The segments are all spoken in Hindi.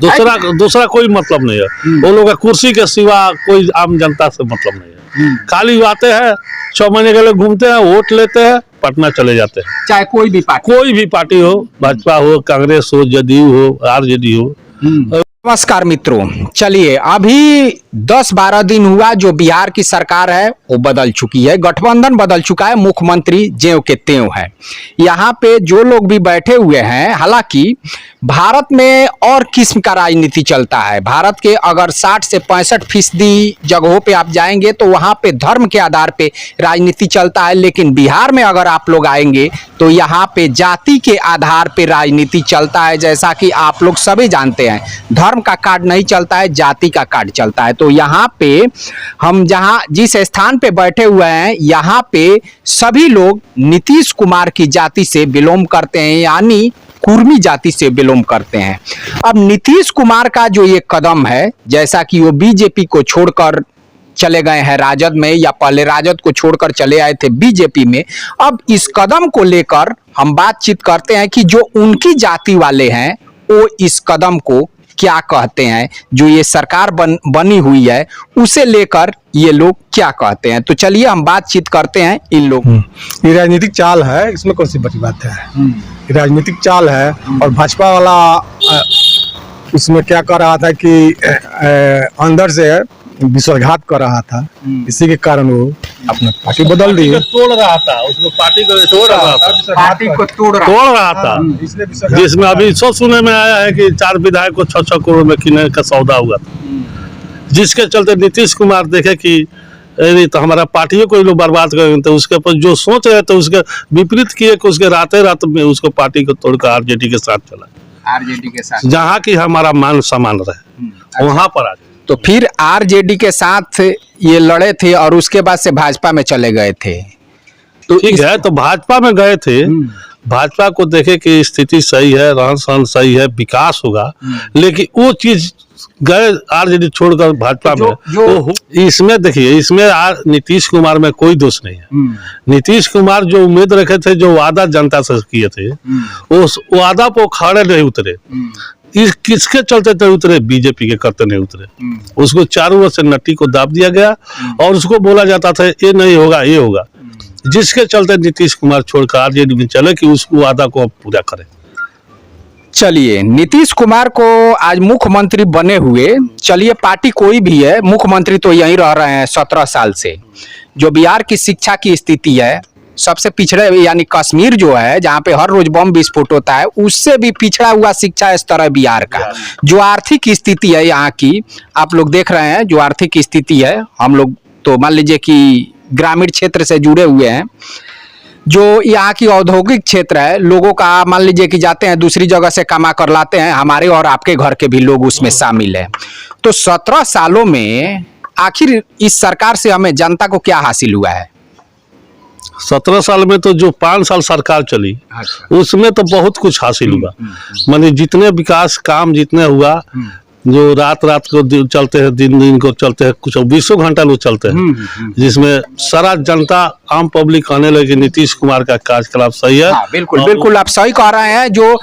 दूसरा कोई मतलब नहीं है। वो लोग का कुर्सी के सिवा कोई आम जनता से मतलब नहीं है। खाली आते हैं, 6 महीने के लिए घूमते हैं, वोट लेते हैं, पटना चले जाते हैं। चाहे कोई भी पार्टी हो, भाजपा हो, कांग्रेस हो, जदयू हो, आरजेडी हो। नमस्कार मित्रों, चलिए अभी 10-12 दिन हुआ जो बिहार की सरकार है वो बदल चुकी है, गठबंधन बदल चुका है, मुख्यमंत्री ज्यों के त्यों है। यहाँ पे जो लोग भी बैठे हुए हैं, हालांकि भारत में और किस्म का राजनीति चलता है। भारत के अगर 60 से 65% जगहों पे आप जाएंगे तो वहाँ पे धर्म के आधार पे राजनीति चलता है, लेकिन बिहार में अगर आप लोग आएंगे तो यहाँ पे जाति के आधार पे राजनीति चलता है। जैसा कि आप लोग सभी जानते हैं, धर्म का कार्ड नहीं चलता है, जाति का कार्ड चलता है। तो यहाँ पे हम जिस स्थान पे बैठे हुए हैं, यहाँ पे सभी लोग नीतीश कुमार की जाति से बिलोंग करते हैं, यानी कुर्मी जाति से बिलोंग करते हैं। अब नीतीश कुमार का जो ये कदम है, जैसा कि वो बीजेपी को छोड़कर चले गए हैं राजद में, या पहले राजद को छोड़कर चले आए थे बीजेपी में, अब इस कदम को लेकर हम बातचीत करते हैं कि जो उनकी जाति वाले हैं वो इस कदम को क्या कहते हैं, जो ये सरकार बनी हुई है उसे लेकर ये लोग क्या कहते हैं। तो चलिए हम बातचीत करते हैं इन लोगों। ये राजनीतिक चाल है, इसमें कौन सी बड़ी बात है। ये राजनीतिक चाल है। और भाजपा वाला इसमें क्या कर रहा था कि अंदर से विश्वासघात कर रहा था, इसी के कारण वो अपना पार्टी बदल दी, तोड़ रहा था, उसको पार्टी को तोड़ रहा था, जिसमें अभी सुनने में आया है कि 4 विधायक को 6-6 करोड़ में किने का सौदा हुआ था, जिसके चलते नीतीश कुमार देखे कि नहीं तो हमारा पार्टियों को लोग बर्बाद करेंगे, तो उसके ऊपर जो सोच रहे थे उसके विपरीत किए कि उसके रात में उसको पार्टी को तोड़कर आरजेडी के साथ चला, जहाँ की हमारा मान सम्मान रहे वहां पर आ गए। तो फिर आरजेडी के साथ ये लड़े थे और उसके बाद से भाजपा में चले गए थे। तो ठीक है, तो भाजपा में गए थे, भाजपा को देखे कि स्थिति सही है, रहन सहन सही है, विकास होगा, लेकिन वो चीज गए आरजेडी छोड़कर भाजपा में। इसमें देखिए, इसमें नीतीश कुमार में कोई दोष नहीं है। नीतीश कुमार जो उम्मीद रखे थे, जो वादा जनता से किए थे, उस वादा पर खड़े नहीं उतरे। किसके चलते थे उतरे? बीजेपी के करते नहीं उतरे। उसको चारों ओर से नट्टी को दाब दिया गया और उसको बोला जाता था ये नहीं होगा, ये होगा, जिसके चलते नीतीश कुमार छोड़कर आरजेडी में चले कि उस वादा को अब पूरा करें। चलिए, नीतीश कुमार को आज मुख्यमंत्री बने हुए, चलिए पार्टी कोई भी है, मुख्यमंत्री तो यहीं रह रहे हैं 17 साल से। जो बिहार की शिक्षा की स्थिति है, सबसे पिछड़े यानी कश्मीर जो है, जहाँ पे हर रोज बम विस्फोट होता है, उससे भी पिछड़ा हुआ शिक्षा स्तर है बिहार का। जो आर्थिक स्थिति है यहाँ की, आप लोग देख रहे हैं जो आर्थिक स्थिति है, हम लोग तो मान लीजिए कि ग्रामीण क्षेत्र से जुड़े हुए हैं। जो यहाँ की औद्योगिक क्षेत्र है, लोगों का मान लीजिए कि जाते हैं दूसरी जगह से कमा कर लाते हैं, हमारे और आपके घर के भी लोग उसमें शामिल है। तो 17 सालों में आखिर इस सरकार से हमें जनता को क्या हासिल हुआ है? 17 साल में तो जो 5 साल सरकार चली, उसमें तो बहुत कुछ हासिल हुआ। माने जितने विकास काम जितने हुआ, जो रात को चलते हैं, दिन को चलते हैं, कुछ 20 घंटा लोग चलते हैं, जिसमें सारा जनता आम पब्लिक कहने लगे नीतीश कुमार का कार्यकलाप सही है। बिल्कुल आप सही कह रहे हैं। जो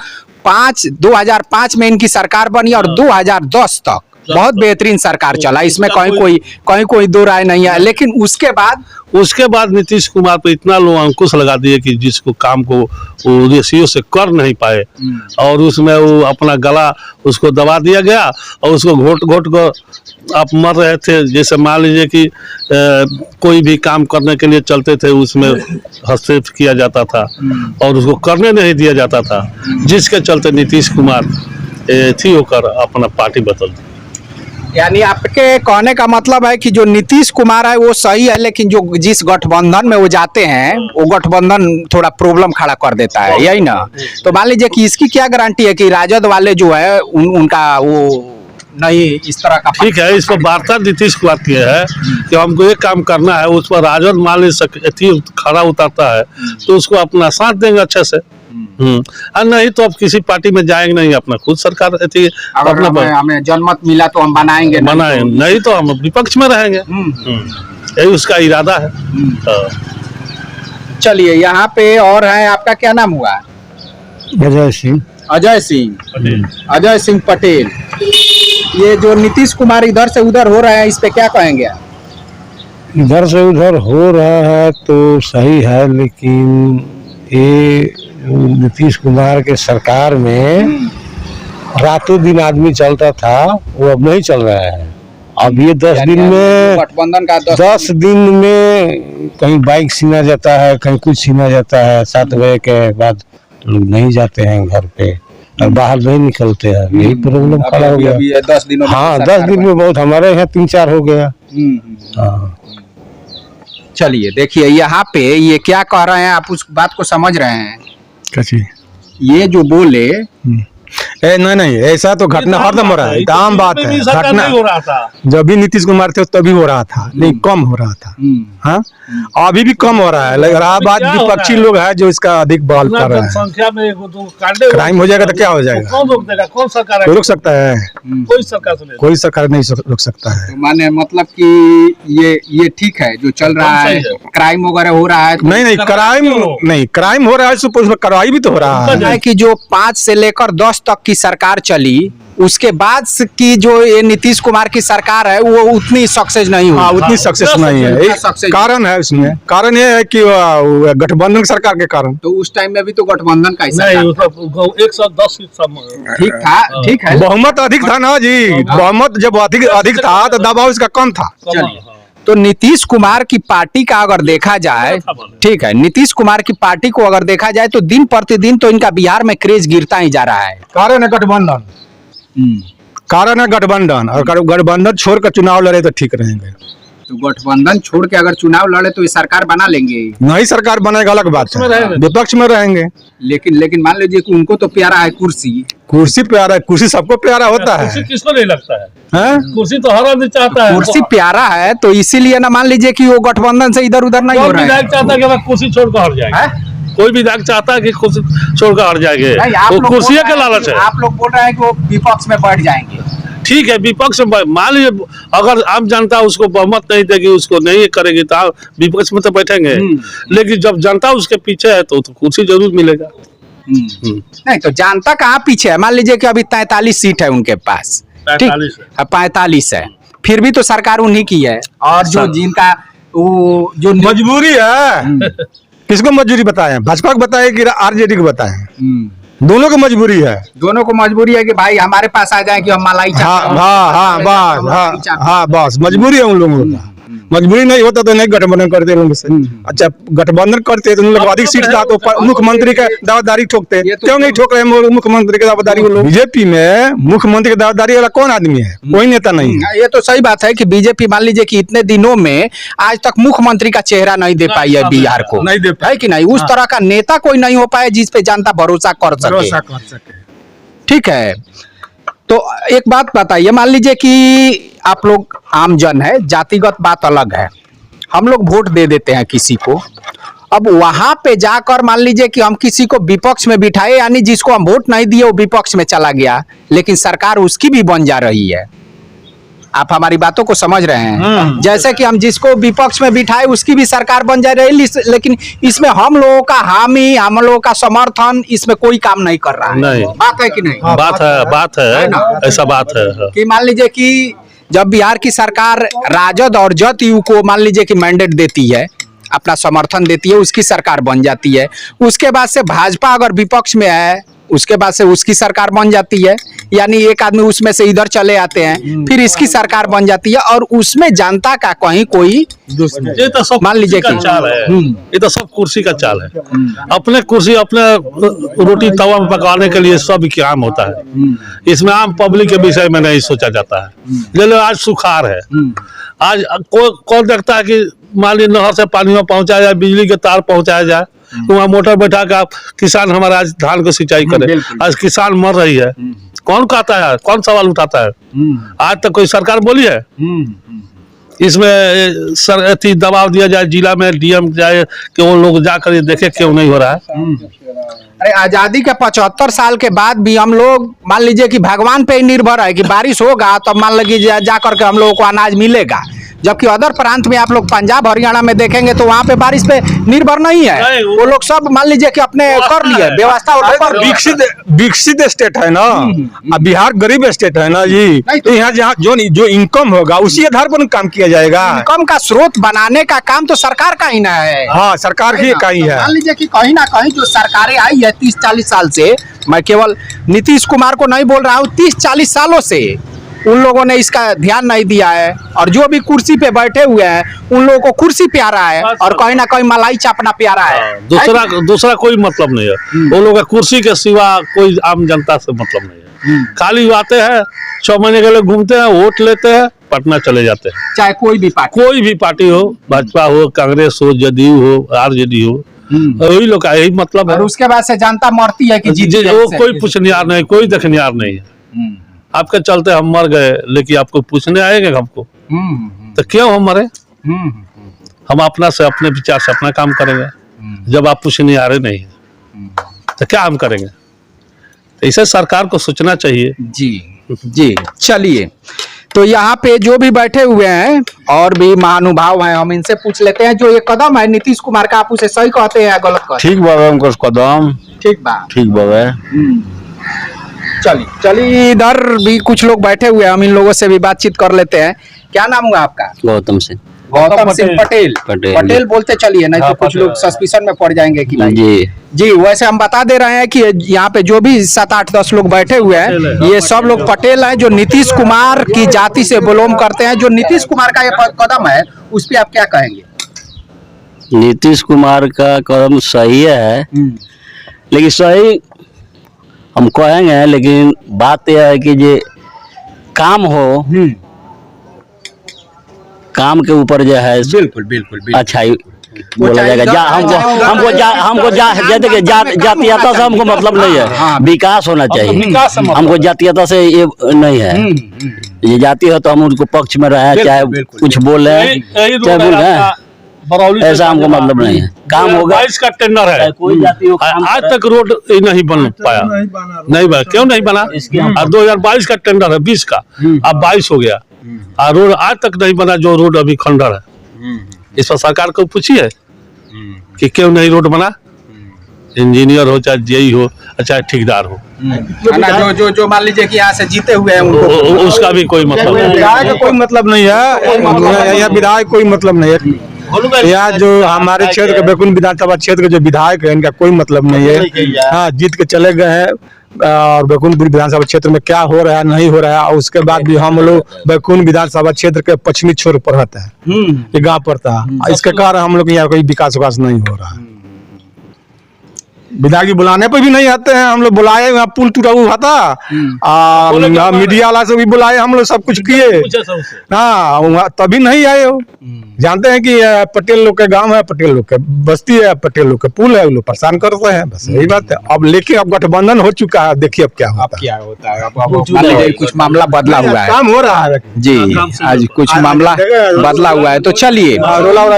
2005 में इनकी सरकार बनी और 2010 तक बहुत बेहतरीन सरकार चला, इसमें कहीं कोई दो राय नहीं है। लेकिन उसके बाद नीतीश कुमार पे इतना लोग अंकुश लगा दिए कि जिसको काम को वो रेशियो से कर नहीं पाए, और उसमें वो अपना गला उसको दबा दिया गया और उसको घोट कर आप मर रहे थे। जैसे मान लीजिए कि कोई भी काम करने के लिए चलते थे, उसमें हस्तक्षेप किया जाता था और उसको करने नहीं दिया जाता था, जिसके चलते नीतीश कुमार थी होकर अपना पार्टी बदल दी। यानी आपके कहने का मतलब है कि जो नीतीश कुमार है वो सही है, लेकिन जो जिस गठबंधन में वो जाते हैं वो गठबंधन थोड़ा प्रॉब्लम खड़ा कर देता है, यही ना? तो मान लीजिए कि इसकी क्या गारंटी है कि राजद वाले जो है उनका वो नहीं इस तरह का? ठीक है, इस पर वार्ता नीतीश कुमार की है कि हमको एक काम करना है, उस पर राजद मान लीजिए खड़ा उतरता है तो उसको अपना साथ देंगे अच्छे से। और नहीं तो अब किसी पार्टी में जाएंगे नहीं, अपना खुद सरकार अपना हमें जनमत मिला तो हम बनाएंगे, नहीं तो हम विपक्ष में रहेंगे। यही उसका इरादा है। चलिए, यहाँ पे और है, आपका क्या नाम हुआ? अजय सिंह अजय सिंह पटेल। ये जो नीतीश कुमार इधर से उधर हो रहे हैं, इस पे क्या कहेंगे आप? इधर से उधर हो रहा है तो सही है, लेकिन ये नीतीश कुमार के सरकार में रातों दिन आदमी चलता था, वो अब नहीं चल रहा है। अब ये 10 दिन में गठबंधन का 10 दिन में कहीं बाइक छीना जाता है, कहीं कुछ छीना जाता है। 7 बजे के बाद लोग नहीं जाते हैं घर पे और बाहर नहीं निकलते हैं, यही प्रॉब्लम खड़ा हो गया। अभी 10 दिनों में हाँ, सरकार 10 दिन में बहुत, हमारे यहाँ 3-4 हो गया। हाँ। चलिए देखिए, यहाँ पे ये क्या कह रहे हैं, आप उस बात को समझ रहे हैं? कैसी? ये जो बोले, नहीं, ऐसा तो घटना हरदम हो रहा है, आम बात है। घटना हो रहा था जब भी नीतीश कुमार थे तभी हो रहा था, नहीं कम हो रहा था। हाँ, अभी भी कम हो रहा है, लेकिन आबाद विपक्षी लोग है जो इसका अधिक बहाल कर रहे हैं। संख्या में क्राइम हो जाएगा तो क्या हो जाएगा? कौन रोक देगा? कौन सरकार कोई रोक सकता है? कोई सरकार से नहीं। कोई सरकार नहीं रोक सकता है। तो माने मतलब कि ये ठीक है जो चल रहा है, क्राइम वगैरह हो रहा है तो नहीं, क्राइम हो रहा है, उसमें कार्रवाई भी तो हो रहा है। कि जो 5 से लेकर 10 तक की सरकार चली, उसके बाद की जो ये नीतीश कुमार की सरकार है वो उतनी सक्सेस नहीं हुई। हाँ, उतनी सक्सेस नहीं है। सक्सेस कारण है उसमें, कारण ये है कि गठबंधन सरकार के कारण। तो उस टाइम में भी तो गठबंधन का हिस्सा नहीं, था। 110 ठीक था, ठीक है। बहुमत अधिक था ना जी, बहुमत जब अधिक था तो दबाव इसका कम था। चलिए, तो नीतीश कुमार की पार्टी का अगर देखा जाए, ठीक है, नीतीश कुमार की पार्टी को अगर देखा जाए तो दिन प्रतिदिन तो इनका बिहार में क्रेज गिरता ही जा रहा है। कारण है गठबंधन, कारण है गठबंधन, और गठबंधन छोड़ कर चुनाव लड़े तो ठीक रहेंगे। तो गठबंधन छोड़ के अगर चुनाव लड़े तो ये सरकार बना लेंगे। नई सरकार बनेगा अलग बात है, विपक्ष में रहेंगे। लेकिन मान लीजिए कि उनको तो प्यारा है कुर्सी। कुर्सी प्यारा है, कुर्सी सबको प्यारा होता है। कुर्सी किसको नहीं लगता है? हैं? कुर्सी तो हर आदमी चाहता है। कुर्सी प्यारा है तो इसीलिए ना, मान लीजिए कि वो गठबंधन से इधर उधर नहीं हो कौन रहे विधायक हैं। चाहता है कि मैं कुर्सी छोड़ कर हट जाएगा? कोई विधायक चाहता है कि कुर्सी छोड़ कर हट जाएंगे? नहीं, आप वो लोग कुर्सी बोल के रहे हैं लालच कि- है। आप लोग बोल रहे हैं कि वो विपक्ष में बैठ जाएंगे। ठीक है, विपक्ष में मान लीजिए अगर आम जनता उसको बहुमत नहीं देगी, उसको नहीं करेगी तो विपक्ष में तो बैठेंगे। लेकिन जब जनता उसके पीछे है तो कुर्सी जरूर मिलेगा। नहीं तो जनता कहाँ पीछे है? मान लीजिए कि अभी 43 सीट है उनके पास, 45 है। 45 है, फिर भी तो सरकार उन्हीं की है। और जो जिनका वो जो मजबूरी है, किसको मजबूरी बताए? भाजपा को बताए कि आरजेडी को बताए? दोनों को मजबूरी है। दोनों को मजबूरी है कि भाई हमारे पास आ जाए कि हम मलाई हाँ, बस मजबूरी है उन लोगों का। मजबूरी नहीं होता तो नहीं गठबंधन करते लोगों से। अच्छा, गठबंधन करते तो उन लोग अधिक सीट था तो मुख्यमंत्री का दावेदारी ठोकते। क्यों नहीं ठोक रहे मुख्यमंत्री के दावेदारी? बीजेपी में मुख्यमंत्री की दावेदारी वाला कौन आदमी है? कोई नेता नहीं है। ये तो सही बात है कि बीजेपी मान लीजिए कि इतने दिनों में आज तक मुख्यमंत्री का चेहरा नहीं दे पाई है बिहार को, नहीं दे पाई है कि नहीं? उस तरह का नेता कोई नहीं हो पाया जिस पे जनता भरोसा कर सके। ठीक है, तो एक बात बताइए, मान लीजिए कि आप लोग आम जन है, जातिगत बात अलग है, हम लोग वोट दे देते हैं किसी को, अब वहां पे जाकर मान लीजिए कि हम किसी को विपक्ष में बिठाए, यानी जिसको हम वोट नहीं दिए वो विपक्ष में चला गया, लेकिन सरकार उसकी भी बन जा रही है। आप हमारी बातों को समझ रहे हैं? जैसे कि हम जिसको विपक्ष में बिठाए उसकी भी सरकार बन जा रही है, लेकिन इसमें हम लोगों का हामी, हम लोगों का समर्थन इसमें कोई काम नहीं कर रहा है। नहीं। बात है कि नहीं? बात है, ऐसा बात है कि मान लीजिए कि जब बिहार की सरकार राजद और जदयू को मान लीजिए कि मैंडेट देती है, अपना समर्थन देती है, उसकी सरकार बन जाती है। उसके बाद से भाजपा अगर विपक्ष में है, उसके बाद से उसकी सरकार बन जाती है, यानी एक आदमी उसमें से इधर चले आते हैं, फिर इसकी सरकार बन जाती है, और उसमें जनता का कहीं कोई ये तो सब मान लीजिए कुर्सी का चाल है। ये तो सब कुर्सी का चाल है। अपने कुर्सी, अपने रोटी तवा में पकाने के लिए सब काम होता है। इसमें आम पब्लिक के विषय में नहीं सोचा जाता है। ले लो, आज सुखाड़ है, आज कौन देखता है कि मान लीजिए नहर से पानी में पहुंचाया जाए, बिजली के तार पहुंचाया जाए, वहाँ मोटर बैठा कर किसान हमारा आज धान को सिंचाई करे। आज किसान मर रही है, कौन कहता है? कौन सवाल उठाता है? आज तक कोई सरकार बोली है? इसमें दबाव दिया जाए, जिला में डीएम जाए कि वो लोग जाकर ये देखे क्यों नहीं हो रहा है। अरे आजादी के 75 साल के बाद भी हम लोग मान लीजिए कि भगवान पे ही निर्भर है कि बारिश होगा तब मान लीजिए जा करके हम लोगों को अनाज मिलेगा। जबकि अदर प्रांत में आप लोग पंजाब हरियाणा में देखेंगे तो वहाँ पे बारिश पे निर्भर नहीं है। नहीं, वो लोग सब मान लीजिए कि अपने कर लिए व्यवस्था वो लोग कर लिए। विकसित स्टेट है ना, अब बिहार गरीब स्टेट है ना जी, तो यहाँ जहाँ जो इनकम होगा उसी आधार पर काम किया जाएगा। इनकम का स्रोत बनाने का काम तो सरकार का ही ना है। हाँ, सरकार की का ही है। मान लीजिए कि कहीं ना कहीं जो सरकारें आई है 30-40 साल से, मैं केवल नीतीश कुमार को नहीं बोल रहा हूँ, 30-40 सालों से उन लोगों ने इसका ध्यान नहीं दिया है, और जो भी कुर्सी पे बैठे हुए हैं उन लोगों को कुर्सी प्यारा है और कहीं ना कहीं मलाई चापना प्यारा है। दूसरा कोई मतलब नहीं है। वो लोग का कुर्सी के सिवा कोई आम जनता से मतलब नहीं है। खाली आते हैं, 6 महीने के लिए घूमते हैं, वोट लेते हैं, पटना चले जाते हैं। चाहे कोई भी पार्टी हो, भाजपा हो, कांग्रेस हो, जदयू हो, आरजेडी हो, वही लोग का यही मतलब है। और उसके बाद से जनता मरती है कि वो कोई पूछनिहार नहीं, कोई देखनिहार नहीं है। आपके चलते हम मर गए, लेकिन आपको पूछने आएंगे हमको? तो क्यों हम मरे? हम अपना से, अपने विचार से अपना काम करेंगे। जब आप पूछने आ रहे नहीं तो क्या हम करेंगे? तो इसे सरकार को सोचना चाहिए। जी चलिए, तो यहाँ पे जो भी बैठे हुए हैं और भी महानुभाव हैं, हम इनसे पूछ लेते हैं। जो ये कदम है नीतीश कुमार का, आप उसे सही कहते हैं या गलत कहते हैं? ठीक बाबा, उनको कदम ठीक बाबा। चलिए इधर भी कुछ लोग बैठे हुए हैं, हम इन लोगों से भी बातचीत कर लेते हैं। क्या नाम हुआ आपका? गौतम सिंह पटेल बोलते चलिए, नहीं तो कुछ लोग सस्पिशन में पड़ जाएंगे कि भाई जी। वैसे हम बता दे रहे हैं कि यहाँ पे जो भी 7-8-10 लोग बैठे हुए हैं, ये सब लोग पटेल हैं जो नीतीश कुमार की जाति से बिलोंग करते हैं। जो नीतीश कुमार का ये कदम है उस पर आप क्या कहेंगे? नीतीश कुमार का कदम सही है, लेकिन सही हम कहेंगे, लेकिन बात यह है कि ये काम हो, काम के ऊपर जो है बिल्कुल अच्छा ही बोला जाएगा। हमको जातीयता से हमको मतलब नहीं है, विकास होना चाहिए। हमको जातीयता से ये नहीं है, ये जाति है तो हम उनको पक्ष में रहे, चाहे कुछ बोले चाहे बोल रहे, ऐसा हमको मतलब नहीं है। काम होगा, 22 का टेंडर है, कोई जाति हो, आज तक रोड नहीं बन पाया। नहीं बना, क्यों नहीं बना? 2022 का टेंडर है, 20 का, अब 22 हो गया, और रोड आज तक नहीं बना, जो रोड अभी खंडर है। इस पर सरकार को पूछिए कि क्यों नहीं रोड बना। इंजीनियर हो, चाहे जेई हो, चाहे ठेकेदार हो, जो मान लीजिए कि यहाँ से जीते हुए हैं उनको, उसका भी कोई मतलब नहीं। विधायक का कोई मतलब नहीं है, या विधायक कोई मतलब नहीं है। या जो हमारे क्षेत्र के बेकुन विधानसभा क्षेत्र के जो विधायक है, इनका कोई मतलब नहीं है। हाँ, जीत के चले गए हैं, और बैकुंठपुर विधानसभा क्षेत्र में क्या हो रहा है नहीं हो रहा है, और उसके बाद भी हम लोग बैकुंठ विधानसभा क्षेत्र के पश्चिमी छोर पर रहता है, ये गाँव पड़ता है। इसके कारण हम लोग यहाँ कोई विकास नहीं हो रहा है। विधायक बुलाने पर भी नहीं आते हैं। हम लोग बुलाए, वहाँ पुल टूटा हुआ था, मीडिया वाला से भी बुलाए, हम लोग सब कुछ किए, हाँ, तभी नहीं आए हो। जानते हैं कि पटेल लोग के गांव है, पटेल लोग के बस्ती है, पटेल लोग के पुल है, लोग परेशान करते हैं, बस यही बात है। अब लेकिन अब गठबंधन हो चुका है, देखिए अब क्या होता है। कुछ मामला बदला हुआ है, काम हो रहा है जी, आज कुछ मामला बदला हुआ है। तो चलिए,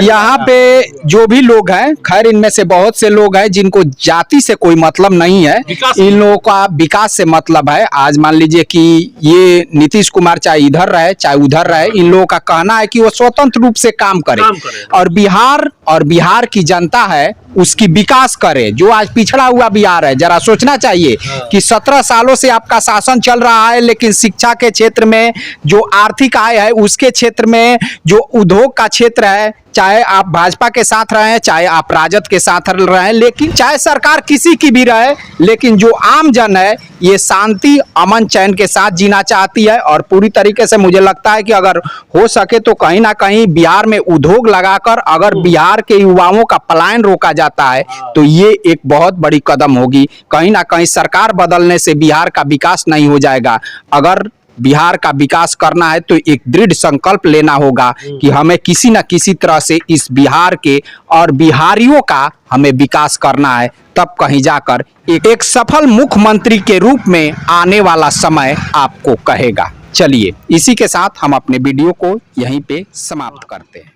यहाँ पे जो भी लोग हैं, खैर इनमें से बहुत से लोग हैं जिनको जाति से कोई मतलब नहीं है, इन लोगों का विकास से मतलब है। आज मान लीजिए कि ये नीतीश कुमार चाहे इधर रहे चाहे उधर रहे, इन लोगों का कहना है कि वो स्वतंत्र रूप से काम करे और बिहार की जनता है उसकी विकास करे। जो आज पिछड़ा हुआ बिहार है, जरा सोचना चाहिए कि 17 सालों से आपका शासन चल रहा है, लेकिन शिक्षा के क्षेत्र में जो आर्थिक आय है, उसके क्षेत्र में जो उद्योग का क्षेत्र है, चाहे आप भाजपा के साथ रहे चाहे आप राजद के साथ रहे, लेकिन चाहे सरकार किसी की भी रहे, लेकिन जो आम जन है ये शांति अमन चैन के साथ जीना चाहती है। और पूरी तरीके से मुझे लगता है कि अगर हो सके तो कहीं ना कहीं बिहार में उद्योग लगाकर अगर बिहार के युवाओं का पलायन रोका जाता है तो ये एक बहुत बड़ी कदम होगी। कहीं ना कहीं सरकार बदलने से बिहार का विकास नहीं हो जाएगा। अगर बिहार का विकास करना है तो एक दृढ़ संकल्प लेना होगा कि हमें किसी न किसी तरह से इस बिहार के और बिहारियों का हमें विकास करना है, तब कहीं जाकर एक सफल मुख्यमंत्री के रूप में आने वाला समय आपको कहेगा। चलिए, इसी के साथ हम अपने वीडियो को यहीं पे समाप्त करते हैं।